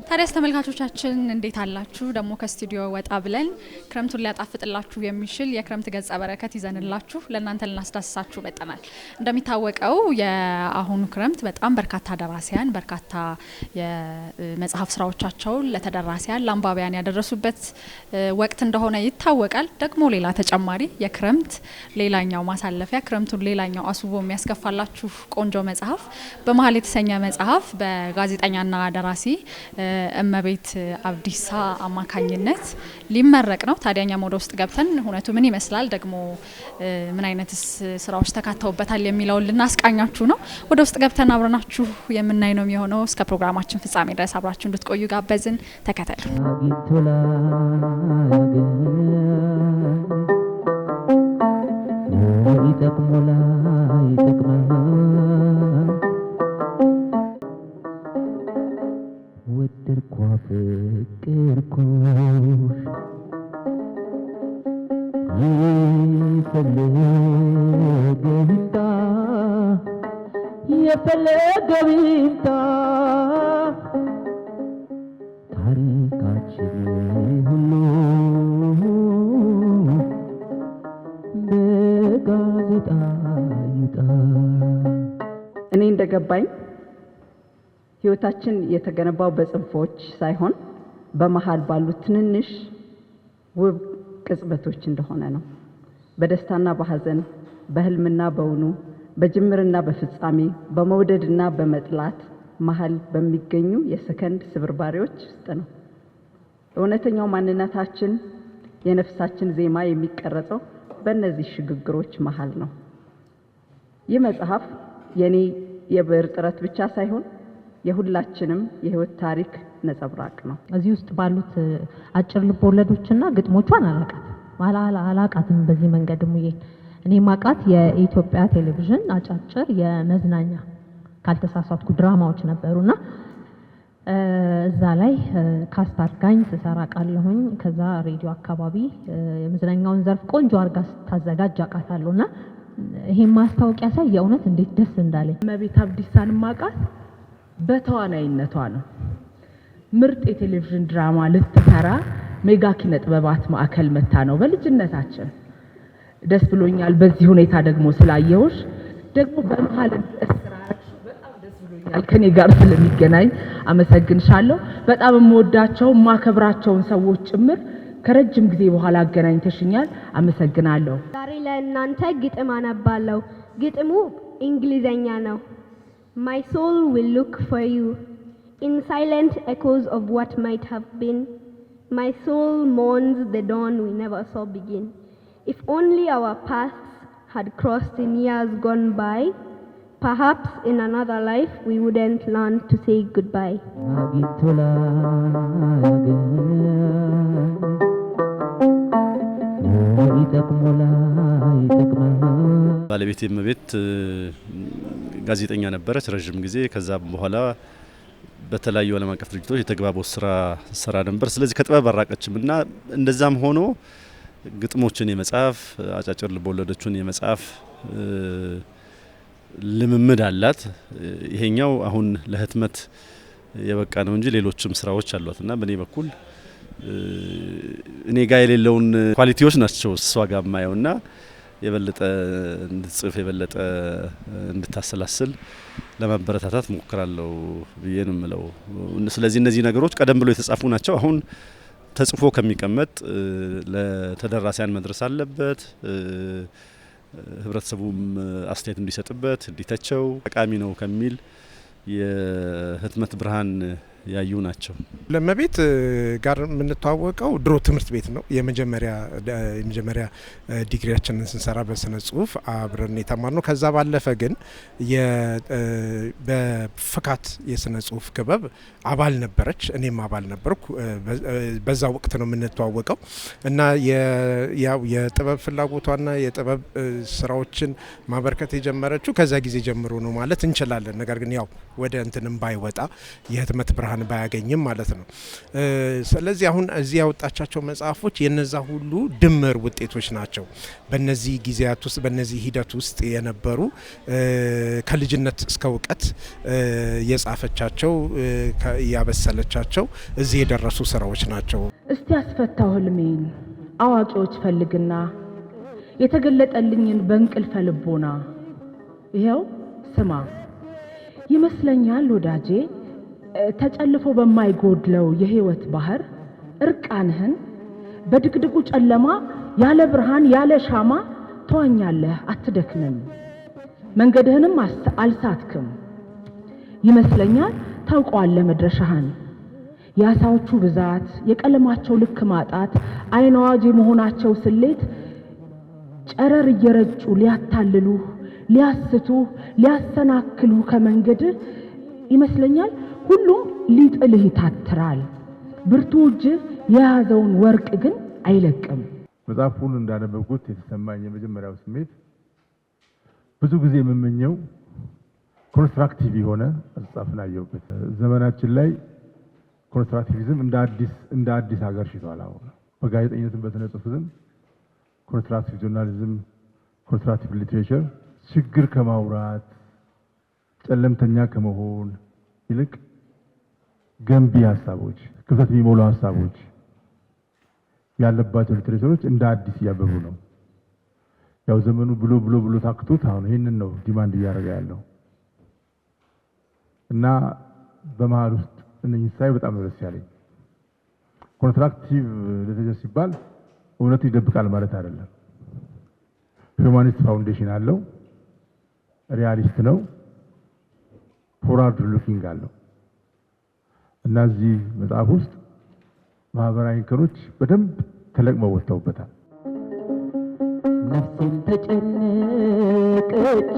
ታዲያስ ተመልካቾቻችን እንዴት አላችሁ? ደግሞ ከስቱዲዮ ወጣ ብለን ክረምቱን ሊያጣፍጥላችሁ የሚችል የክረምት ገጸ በረከት ይዘንላችሁ ለእናንተ ልናስዳስሳችሁ መጥተናል። እንደሚታወቀው የአሁኑ ክረምት በጣም በርካታ ደራሲያን በርካታ የመጽሐፍ ስራዎቻቸውን ለተደራሲያን ለአንባቢያን ያደረሱበት ወቅት እንደሆነ ይታወቃል። ደግሞ ሌላ ተጨማሪ የክረምት ሌላኛው ማሳለፊያ ክረምቱን ሌላኛው አስቦ የሚያስከፋላችሁ ቆንጆ መጽሐፍ በመሃል የተሰኘ መጽሐፍ በጋዜጠኛና ደራሲ እመቤት አብዲሳ አማካኝነት ሊመረቅ ነው። ታዲያኛም ወደ ውስጥ ገብተን ሁነቱ ምን ይመስላል ደግሞ ምን አይነትስ ስራዎች ተካተውበታል የሚለውን ልናስቃኛችሁ ነው። ወደ ውስጥ ገብተን አብረናችሁ የምናይ ነው የሚሆነው። እስከ ፕሮግራማችን ፍጻሜ ድረስ አብራችሁ እንድትቆዩ ጋበዝን። ተከታተሉ። እኔ እንደገባኝ ህይወታችን የተገነባው በጽንፎች ሳይሆን በመሃል ባሉ ትንንሽ ውብ ቅጽበቶች እንደሆነ ነው። በደስታና በሐዘን፣ በህልምና በውኑ፣ በጅምርና በፍጻሜ፣ በመውደድና በመጥላት መሃል በሚገኙ የሰከንድ ስብርባሪዎች ውስጥ ነው። እውነተኛው ማንነታችን የነፍሳችን ዜማ የሚቀረጸው በእነዚህ ሽግግሮች መሃል ነው። ይህ መጽሐፍ የኔ የብዕር ጥረት ብቻ ሳይሆን የሁላችንም የህይወት ታሪክ ነጸብራቅ ነው። እዚህ ውስጥ ባሉት አጭር ልቦለዶችና ግጥሞቿን አላቃትም። በዚህ መንገድ ሙዬ እኔ ማቃት የኢትዮጵያ ቴሌቪዥን አጫጭር የመዝናኛ ካልተሳሳትኩ ድራማዎች ነበሩና እዛ ላይ ካስት አድርጋኝ ስሰራ ቃለሁኝ። ከዛ ሬዲዮ አካባቢ የመዝናኛውን ዘርፍ ቆንጆ አርጋ ታዘጋጅ አቃታለሁና ይሄ ማስታወቂያ ሳይ የእውነት እንዴት ደስ እንዳለኝ። እመቤት አብዲሳን ማቃት በተዋናይነቷ ነው። ምርጥ የቴሌቪዥን ድራማ ልትሰራ ሜጋ ኪነ ጥበባት ማዕከል መታ ነው በልጅነታችን። ደስ ብሎኛል በዚህ ሁኔታ ደግሞ ስላየሁሽ። ደግሞ በመሃል እስራሽ በጣም ደስ ብሎኛል ከኔ ጋር ስለሚገናኝ አመሰግንሻለሁ። በጣም የምወዳቸው ማከብራቸውን ሰዎች ጭምር ከረጅም ጊዜ በኋላ አገናኝተሽኛል። አመሰግናለሁ። ዛሬ ለእናንተ ግጥም አነባለሁ። ግጥሙ እንግሊዘኛ ነው። My soul will look for you in silent echoes of what might have been. My soul mourns the dawn we never saw begin. If only our paths had crossed in years gone by, perhaps in another life we wouldn't learn to say goodbye. ባለቤቴ እመቤት ጋዜጠኛ ነበረች ረጅም ጊዜ። ከዛ በኋላ በተለያዩ ዓለም አቀፍ ድርጅቶች የተግባቦት ስራ ነበር። ስለዚህ ከጥበብ አራቀችምና እንደዛም ሆኖ ግጥሞችን የመጻፍ አጫጭር ልቦለዶችን የመጻፍ ልምምድ አላት። ይሄኛው አሁን ለህትመት የበቃ ነው እንጂ ሌሎችም ስራዎች አሏትና በኔ በኩል እኔ ጋር የሌለውን ኳሊቲዎች ናቸው እሷ ጋር ማየውና የበለጠ እንድጽፍ የበለጠ እንድታሰላስል ለማበረታታት ሞክራለሁ ብዬ ነው የምለው። ስለዚህ እነዚህ ነገሮች ቀደም ብሎ የተጻፉ ናቸው። አሁን ተጽፎ ከሚቀመጥ ለተደራሲያን መድረስ አለበት። ህብረተሰቡም አስተያየት እንዲሰጥበት እንዲተቸው ጠቃሚ ነው ከሚል የህትመት ብርሃን ያዩ ናቸው። ለመቤት ጋር የምንተዋወቀው ድሮ ትምህርት ቤት ነው። የመጀመሪያ ዲግሪያችንን ስንሰራ በስነ ጽሁፍ አብረን የተማርነው። ከዛ ባለፈ ግን በፍካት የስነ ጽሁፍ ክበብ አባል ነበረች፣ እኔም አባል ነበርኩ። በዛ ወቅት ነው የምንተዋወቀው እና ያው የጥበብ ፍላጎቷና የጥበብ ስራዎችን ማበርከት የጀመረችው ከዛ ጊዜ ጀምሮ ነው ማለት እንችላለን። ነገር ግን ያው ወደ እንትንም ባይወጣ የህትመት ብርሃን ባያገኝም ማለት ነው። ስለዚህ አሁን እዚህ ያወጣቻቸው መጽሐፎች የነዛ ሁሉ ድምር ውጤቶች ናቸው። በነዚህ ጊዜያት ውስጥ በነዚህ ሂደት ውስጥ የነበሩ ከልጅነት እስከ እውቀት የጻፈቻቸው ያበሰለቻቸው እዚህ የደረሱ ስራዎች ናቸው። እስቲ ያስፈታው ህልሜን አዋቂዎች ፈልግና የተገለጠልኝን በእንቅልፈ ልቦና ይሄው ስማ ይመስለኛል ወዳጄ ተጨልፎ በማይጎድለው የህይወት ባህር እርቃንህን በድቅድቁ ጨለማ ያለ ብርሃን ያለ ሻማ ተዋኛለህ አትደክምም መንገድህንም አልሳትክም ይመስለኛል ታውቀዋለህ መድረሻህን የአሳዎቹ ብዛት የቀለማቸው ልክ ማጣት አይን አዋጅ የመሆናቸው ስሌት ጨረር እየረጩ ሊያታልሉ ሊያስቱ ሊያሰናክሉ ከመንገድ ይመስለኛል ሁሉም ሊጥልህ ይታትራል ብርቱ እጅ የያዘውን ወርቅ ግን አይለቅም። መጽሐፉን እንዳነበብኩት የተሰማኝ የመጀመሪያው ስሜት ብዙ ጊዜ የምመኘው ኮንስትራክቲቭ የሆነ አጻጻፍን አየሁበት። ዘመናችን ላይ ኮንስትራክቲቪዝም እንደ አዲስ ሀገር ሽቷል። አሁን በጋዜጠኝነትም በስነ ጽሁፍም ኮንስትራክቲቭ ጆርናሊዝም፣ ኮንስትራክቲቭ ሊትሬቸር ችግር ከማውራት ጨለምተኛ ከመሆን ይልቅ ገንቢ ሀሳቦች ክፍተት የሚሞሉ ሀሳቦች ያለባቸው ሊትሬቸሮች እንደ አዲስ እያበቡ ነው። ያው ዘመኑ ብሎ ታክቶት አሁን ይሄንን ነው ዲማንድ እያደረገ ያለው እና በመሃል ውስጥ እነዚህ ሳይ በጣም ደስ ያለኝ። ኮንስትራክቲቭ ሊትሬቸር ሲባል እውነቱ ይደብቃል ማለት አይደለም። ሂውማኒስት ፋውንዴሽን አለው፣ ሪያሊስት ነው፣ ፎርዋርድ ሉኪንግ አለው እና እዚህ መጽሐፍ ውስጥ ማህበራዊ እንከኖች በደንብ ተለቅመው ወጥተውበታል። ነፍሴን ተጨነቀች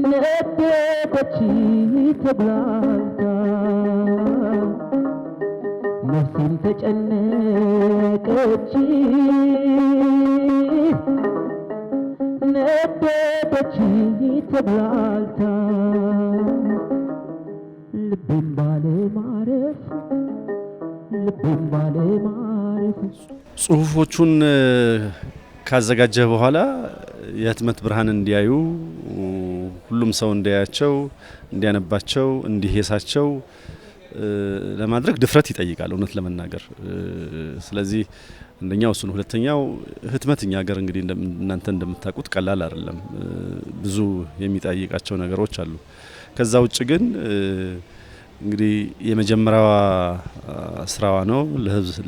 ነደደች ተብላልታ ነፍሴን ተጨነቀች ነደደች ተብላልታ ልቤን ባለማረፍ ጽሁፎቹን ካዘጋጀህ በኋላ የህትመት ብርሃን እንዲያዩ ሁሉም ሰው እንዲያያቸው እንዲያነባቸው እንዲሄሳቸው ለማድረግ ድፍረት ይጠይቃል እውነት ለመናገር። ስለዚህ አንደኛው እሱ ነው። ሁለተኛው ህትመት እኛ ሀገር እንግዲህ እናንተ እንደምታውቁት ቀላል አይደለም። ብዙ የሚጠይቃቸው ነገሮች አሉ። ከዛ ውጭ ግን እንግዲህ የመጀመሪያዋ ስራዋ ነው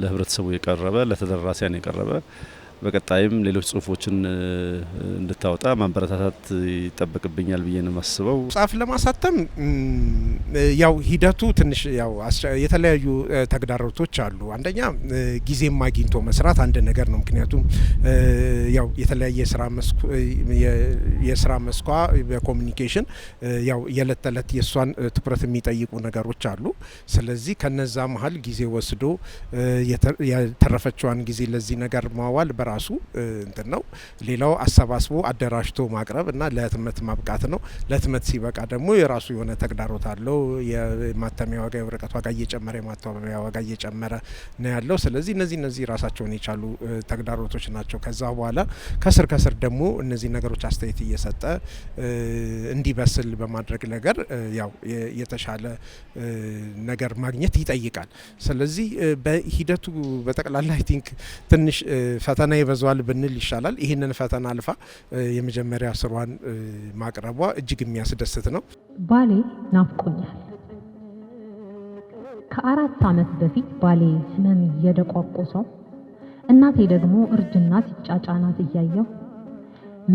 ለህብረተሰቡ የቀረበ ለተደራሲያን የቀረበ በቀጣይም ሌሎች ጽሁፎችን እንድታወጣ ማበረታታት ይጠበቅብኛል ብዬ ነው የማስበው። መጽሐፍ ለማሳተም ያው ሂደቱ ትንሽ ያው የተለያዩ ተግዳሮቶች አሉ። አንደኛ ጊዜም አግኝቶ መስራት አንድ ነገር ነው። ምክንያቱም ያው የተለያየ የስራ መስኳ በኮሙኒኬሽን ያው የዕለት ተዕለት የሷን ትኩረት የሚጠይቁ ነገሮች አሉ። ስለዚህ ከነዛ መሀል ጊዜ ወስዶ የተረፈችዋን ጊዜ ለዚህ ነገር ማዋል በራሱ እንትን ነው። ሌላው አሰባስቦ አደራጅቶ ማቅረብ እና ለህትመት ማብቃት ነው። ለህትመት ሲበቃ ደግሞ የራሱ የሆነ ተግዳሮት አለው። የማተሚያ ዋጋ የወረቀት ዋጋ እየጨመረ የማተሚያ ዋጋ እየጨመረ ነው ያለው። ስለዚህ እነዚህ ራሳቸውን የቻሉ ተግዳሮቶች ናቸው። ከዛ በኋላ ከስር ደግሞ እነዚህ ነገሮች አስተያየት እየሰጠ እንዲበስል በማድረግ ነገር ያው የተሻለ ነገር ማግኘት ይጠይቃል። ስለዚህ በሂደቱ በጠቅላላ አይ ቲንክ ትንሽ ፈተና ይበዛዋል ብንል ይሻላል። ይህንን ፈተና አልፋ የመጀመሪያ ስሯን ማቅረቧ እጅግ የሚያስደስት ነው። ባሌ ናፍቆኛል። ከ4 ዓመት በፊት ባሌ ህመም እየደቋቆሰው እናቴ ደግሞ እርጅና ሲጫጫናት እያየው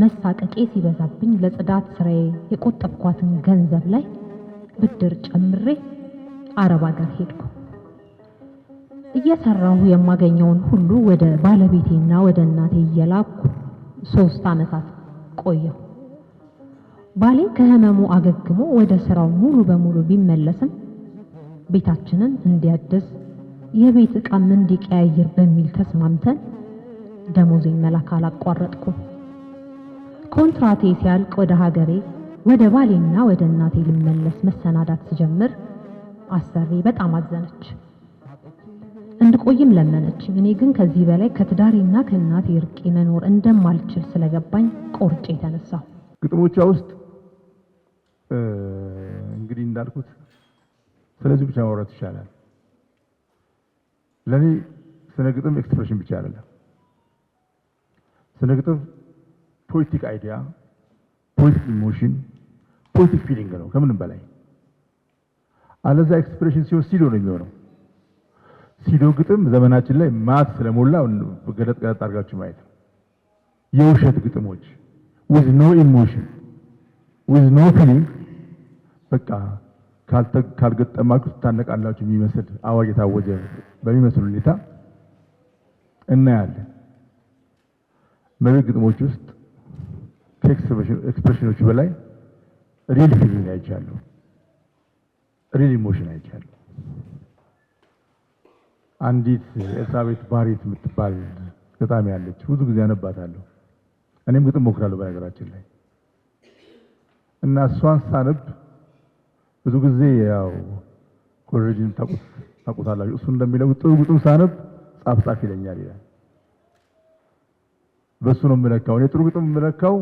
መሳቀቄ ሲበዛብኝ ለጽዳት ስራዬ የቆጠብኳትን ገንዘብ ላይ ብድር ጨምሬ አረብ ሀገር ሄድኩ። እየሰራሁ የማገኘውን ሁሉ ወደ ባለቤቴና ወደ እናቴ እየላኩ 3 ዓመታት ቆየሁ። ባሌ ከህመሙ አገግሞ ወደ ስራው ሙሉ በሙሉ ቢመለስም ቤታችንን እንዲያድስ የቤት ዕቃም እንዲቀያየር በሚል ተስማምተን ደሞዜን መላክ አላቋረጥኩም። ኮንትራቴ ሲያልቅ ወደ ሀገሬ ወደ ባሌና ወደ እናቴ ልመለስ መሰናዳት ስጀምር አሰሪ በጣም አዘነች። እንድቆይም ለመነችኝ። እኔ ግን ከዚህ በላይ ከትዳሬና ከእናቴ ርቄ መኖር እንደማልችል ስለገባኝ ቆርጬ ተነሳሁ። ግጥሞቿ ውስጥ እንግዲህ እንዳልኩት ስለዚህ ብቻ ማውራት ይቻላል። ለኔ ስነ ግጥም ኤክስፕሬሽን ብቻ አይደለም። ስነ ግጥም ፖለቲክ አይዲያ፣ ፖለቲክ ኢሞሽን፣ ፖለቲክ ፊሊንግ ነው ከምንም በላይ። አለዛ ኤክስፕሬሽን ሲሆን ሲዶ ነው የሚሆነው። ሲዶ ግጥም ዘመናችን ላይ ማት ስለሞላ ገለጥ ገለጥ አድርጋችሁ ማየት ነው። የውሸት ግጥሞች with no emotion with no feeling በቃ ካልገጠማችሁ ታነቃላችሁ የሚመስል አዋጅ የታወጀ በሚመስል ሁኔታ እናያለን። ግጥሞች ውስጥ ከኤክስፕሬሽኖቹ በላይ ሪል ፊሊንግ አይቻለሁ፣ ሪል ኢሞሽን አይቻለሁ። አንዲት ኤልሳቤት ባሬት የምትባል ገጣሚ ያለች፣ ብዙ ጊዜ አነባታለሁ። እኔም ግጥም ሞክራለሁ በነገራችን ላይ እና እሷን ሳነብ ብዙ ጊዜ ያው ኮሌጅን ታውቁታላችሁ። እሱ እንደሚለው ጥሩ ግጥም ሳነብ ጻፍ ይለኛል ይላል። በሱ ነው የምለካው። እኔ ጥሩ ግጥም የምለካው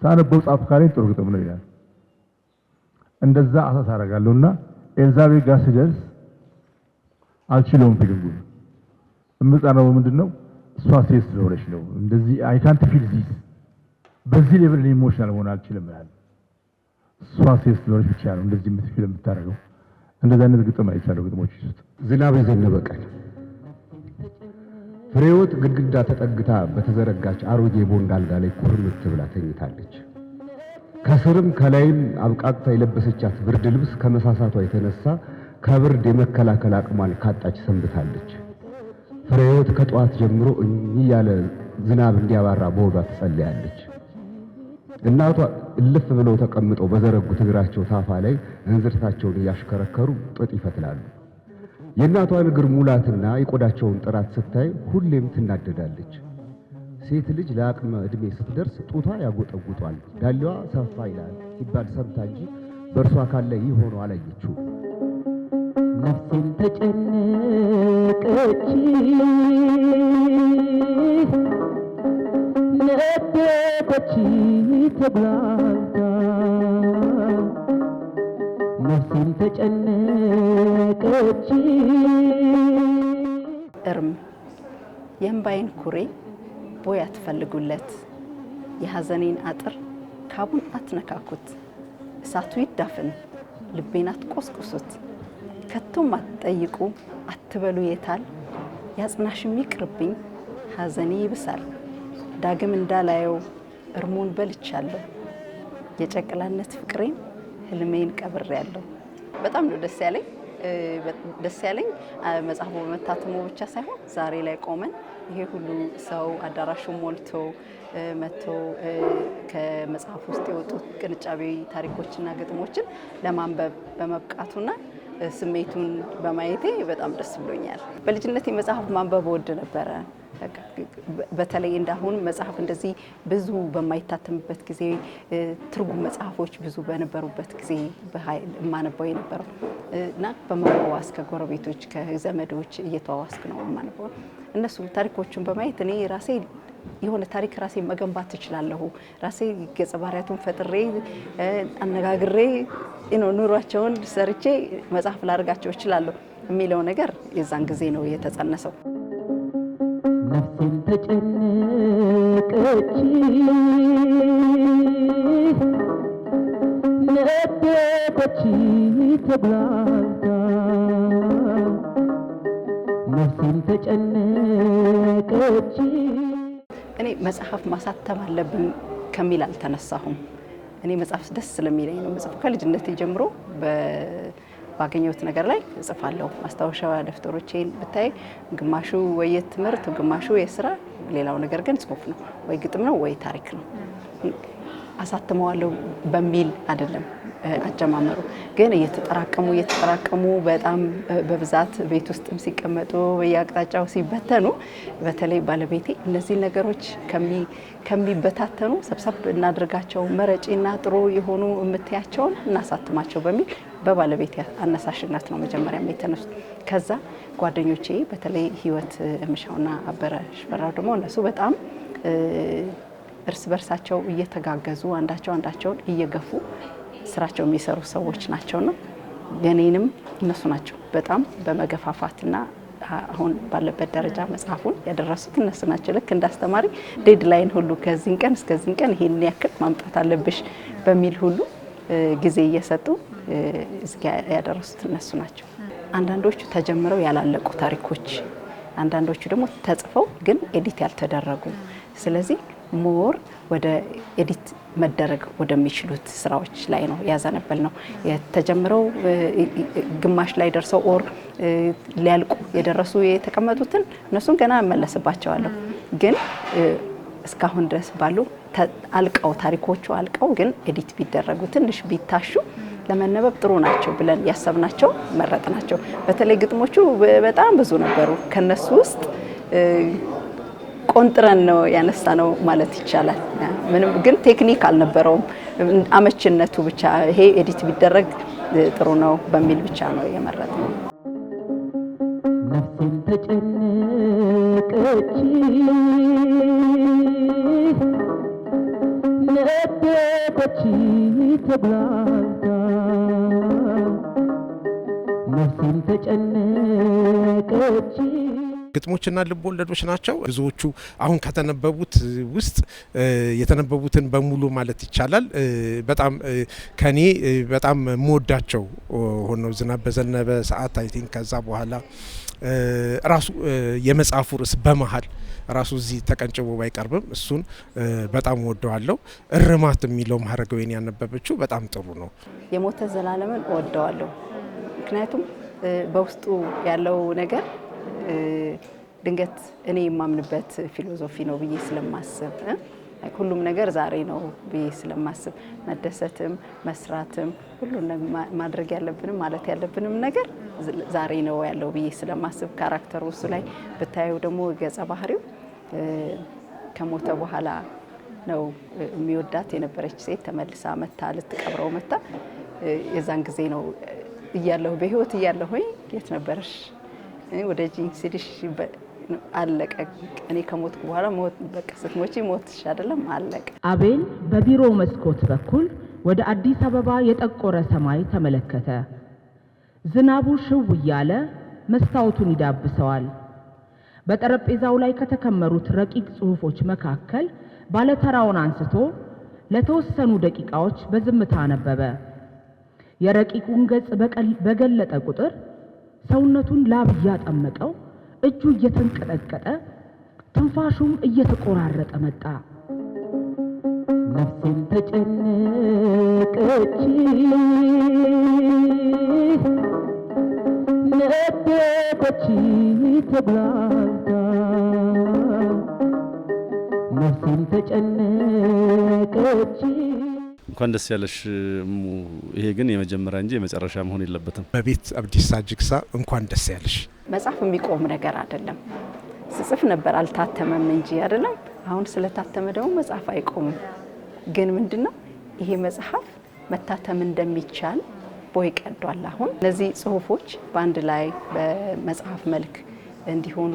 ሳነበው ጻፍ ካለኝ ጥሩ ግጥም ነው ይላል። እንደዛ አሳስ አደርጋለሁና ኤልዛቤት ጋር ስደርስ አልችለውም። ፊልሙ እምጻነው ምንድነው እሷ ሴት ስለሆነች ነው። እንደዚህ አይ ካንት ፊል ዚስ በዚህ ሌቭል ኢሞሽናል መሆን አልችልም ያለ እሷ ሴት ስለሆነች ብቻ ነው እንደዚህ የምትፊል የምታደርገው። እንደዛ አይነት ግጥም አይቻለሁ ግጥሞች ውስጥ። ዝናብ የዘነበ ቀን ፍሬህይወት ግድግዳ ተጠግታ በተዘረጋች አሮጌ ቦንድ አልጋ ላይ ኩርምት ብላ ተኝታለች። ከስርም ከላይም አብቃቅታ የለበሰቻት ብርድ ልብስ ከመሳሳቷ የተነሳ ከብርድ የመከላከል አቅሟን ካጣች ሰንብታለች። ፍሬህይወት ከጧት ጀምሮ እያለ ዝናብ እንዲያባራ በሆዷ ትጸልያለች። እናቷ እልፍ ብለው ተቀምጠው በዘረጉት እግራቸው ታፋ ላይ እንዝርታቸውን እያሽከረከሩ ጥጥ ይፈትላሉ። የእናቷን እግር ሙላትና የቆዳቸውን ጥራት ስታይ ሁሌም ትናደዳለች። ሴት ልጅ ለአቅመ ዕድሜ ስትደርስ ጡቷ ያጎጠጉጧል፣ ዳሌዋ ሰፋ ይላል ሲባል ሰምታ እንጂ በእርሷ አካል ላይ ይህ ሆኖ አላየችው። ነፍሴን ተጨነቀች ነደደች ተጉላልታ ነፍሴን ተጨነቀች። እርም የእምባዬን ኩሬ ቦይ አትፈልጉለት፣ የሐዘኔን አጥር ካቡን አትነካኩት። እሳቱ ይዳፍን ልቤን አትቆስቁሱት፣ ከቶም አትጠይቁ አትበሉ የታል። ያጽናሽም ይቅርብኝ ሐዘኔ ይብሳል፣ ዳግም እንዳላየው እርሙን በልቻለሁ። የጨቅላነት ፍቅሬን ህልሜን ቀብሬያለሁ። በጣም ነው ደስ ያለኝ መጽሐፉ በመታተሙ ብቻ ሳይሆን ዛሬ ላይ ቆመን ይሄ ሁሉ ሰው አዳራሹ ሞልቶ መጥቶ ከመጽሐፍ ውስጥ የወጡ ቅንጫቤ ታሪኮችና ግጥሞችን ለማንበብ በመብቃቱና ስሜቱን በማየቴ በጣም ደስ ብሎኛል። በልጅነቴ መጽሐፍ ማንበብ ወድ ነበረ። በተለይ እንዳሁን መጽሐፍ እንደዚህ ብዙ በማይታተምበት ጊዜ ትርጉም መጽሐፎች ብዙ በነበሩበት ጊዜ በኃይል የማነበው የነበረው እና በመዋዋስ ከጎረቤቶች ከዘመዶች እየተዋዋስኩ ነው የማነበው። እነሱ ታሪኮቹን በማየት እኔ ራሴ የሆነ ታሪክ ራሴ መገንባት እችላለሁ፣ ራሴ ገጸ ባህሪያቱን ፈጥሬ አነጋግሬ ኑሯቸውን ሰርቼ መጽሐፍ ላደርጋቸው እችላለሁ የሚለው ነገር የዛን ጊዜ ነው የተጸነሰው። ነፍሴን ተጨነቀች ነደደች ተጉላልታ ነፍሴን ተጨነቀች። እኔ መጽሐፍ ማሳተም አለብኝ ከሚል አልተነሳሁም። እኔ መጽሐፍ ደስ ስለሚለኝ ነው መጽሐፍ ከልጅነቴ ጀምሮ ባገኘሁት ነገር ላይ እጽፋለሁ። ማስታወሻ ደፍተሮቼን ብታይ ግማሹ ወይ የትምህርት ግማሹ የስራ ሌላው ነገር ግን ጽሁፍ ነው ወይ ግጥም ነው ወይ ታሪክ ነው። አሳትመዋለሁ በሚል አይደለም አጀማመሩ ግን እየተጠራቀሙ በጣም በብዛት ቤት ውስጥም ሲቀመጡ በየአቅጣጫው ሲበተኑ በተለይ ባለቤቴ እነዚህ ነገሮች ከሚበታተኑ ሰብሰብ እናድርጋቸው መረጪና ጥሩ የሆኑ እምትያቸውን እናሳትማቸው በሚል በባለቤቴ አነሳሽነት ነው መጀመሪያ የተነሱት። ከዛ ጓደኞቼ በተለይ ህይወት ምሻውና አበረ ሽፈራው ደግሞ እነሱ በጣም እርስ በርሳቸው እየተጋገዙ አንዳቸውን እየገፉ ስራቸው የሚሰሩ ሰዎች ናቸውና የኔንም እነሱ ናቸው በጣም በመገፋፋትና አሁን ባለበት ደረጃ መጽሐፉን ያደረሱት እነሱ ናቸው። ልክ እንዳስተማሪ ዴድላይን ሁሉ ከዚህን ቀን እስከዚህን ቀን ይሄን ያክል ማምጣት አለብሽ በሚል ሁሉ ጊዜ እየሰጡ እስኪ ያደረሱት እነሱ ናቸው። አንዳንዶቹ ተጀምረው ያላለቁ ታሪኮች፣ አንዳንዶቹ ደግሞ ተጽፈው ግን ኤዲት ያልተደረጉ ስለዚህ ሞር ወደ ኤዲት መደረግ ወደሚችሉት ስራዎች ላይ ነው ያዘነበል ነው የተጀመረው። ግማሽ ላይ ደርሰው ኦር ሊያልቁ የደረሱ የተቀመጡትን እነሱን ገና እመለስባቸዋለሁ ግን እስካሁን ድረስ ባሉ አልቀው ታሪኮቹ አልቀው ግን ኤዲት ቢደረጉ ትንሽ ቢታሹ ለመነበብ ጥሩ ናቸው ብለን ያሰብናቸው መረጥናቸው። በተለይ ግጥሞቹ በጣም ብዙ ነበሩ። ከነሱ ውስጥ ቆንጥረን ነው ያነሳ ነው ማለት ይቻላል። ምንም ግን ቴክኒክ አልነበረውም። አመችነቱ ብቻ ይሄ ኤዲት ቢደረግ ጥሩ ነው በሚል ብቻ ነው የመረጥነው። ነፍሴን ተጨነቀች ነደደች ተብላልታ ነፍሴን ተጨነቀች። ግጥሞችና ልብ ወለዶች ናቸው ብዙዎቹ። አሁን ከተነበቡት ውስጥ የተነበቡትን በሙሉ ማለት ይቻላል በጣም ከኔ በጣም ሞዳቸው ሆነው ዝናብ በዘነበ ሰዓት አይ ቲንክ ከዛ በኋላ ራሱ የመጽሐፉ ርዕስ በመሃል ራሱ እዚህ ተቀንጭቦ ባይቀርብም እሱን በጣም ወደዋለሁ። እርማት የሚለው ሀረገወይን ያነበበችው በጣም ጥሩ ነው። የሞተ ዘላለምን ወደዋለሁ ምክንያቱም በውስጡ ያለው ነገር ድንገት እኔ የማምንበት ፊሎሶፊ ነው ብዬ ስለማስብ ሁሉም ነገር ዛሬ ነው ብዬ ስለማስብ መደሰትም መስራትም ሁሉን ማድረግ ያለብንም ማለት ያለብንም ነገር ዛሬ ነው ያለው ብዬ ስለማስብ ካራክተሩ እሱ ላይ ብታየው ደግሞ ገጸ ባህሪው ከሞተ በኋላ ነው የሚወዳት የነበረች ሴት ተመልሳ መታ ልትቀብረው መታ የዛን ጊዜ ነው እያለሁ በህይወት እያለሁኝ የት ነበርሽ ወደ ጂንሲዲሽ አለቀ እኔ ከሞትኩ በኋላ ሞት በቃ ስትሞቺ ሞትሽ አይደለም አለቀ። አቤል በቢሮ መስኮት በኩል ወደ አዲስ አበባ የጠቆረ ሰማይ ተመለከተ። ዝናቡ ሽው እያለ መስታወቱን ይዳብሰዋል። በጠረጴዛው ላይ ከተከመሩት ረቂቅ ጽሑፎች መካከል ባለተራውን አንስቶ ለተወሰኑ ደቂቃዎች በዝምታ አነበበ። የረቂቁን ገጽ በገለጠ ቁጥር ሰውነቱን ላብ እያጠመቀው እጁ እየተንቀጠቀጠ ትንፋሹም እየተቆራረጠ መጣ። ነፍሴን ተጨነቀች ነደደች ተብላልታ ነፍሴን ተጨነቀች። እንኳን ደስ ያለሽ እሙ። ይሄ ግን የመጀመሪያ እንጂ የመጨረሻ መሆን የለበትም። በቤት አብዲሳ ጅግሳ እንኳን ደስ ያለሽ። መጽሐፍ የሚቆም ነገር አይደለም። ስጽፍ ነበር አልታተመም እንጂ አይደለም። አሁን ስለታተመ ደግሞ መጽሐፍ አይቆምም። ግን ምንድነው ይሄ መጽሐፍ መታተም እንደሚቻል ቦይ ቀዷል። አሁን እነዚህ ጽሁፎች በአንድ ላይ በመጽሐፍ መልክ እንዲሆኑ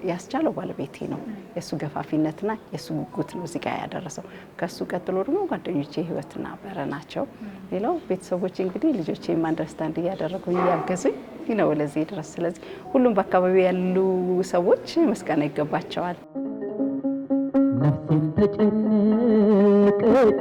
ያስቻለው ባለቤቴ ነው። የሱ ገፋፊነትና የሱ ጉጉት ነው እዚህ ጋር ያደረሰው። ከሱ ቀጥሎ ደግሞ ጓደኞቼ ህይወትና አበረ ናቸው። ሌላው ቤተሰቦቼ እንግዲህ ልጆቼም አንደርስታንድ እያደረጉኝ ያገዙኝ ነው ለዚህ ድረስ። ስለዚህ ሁሉም በአካባቢው ያሉ ሰዎች ምስጋና ይገባቸዋል። ነፍሴን ተጨነቀች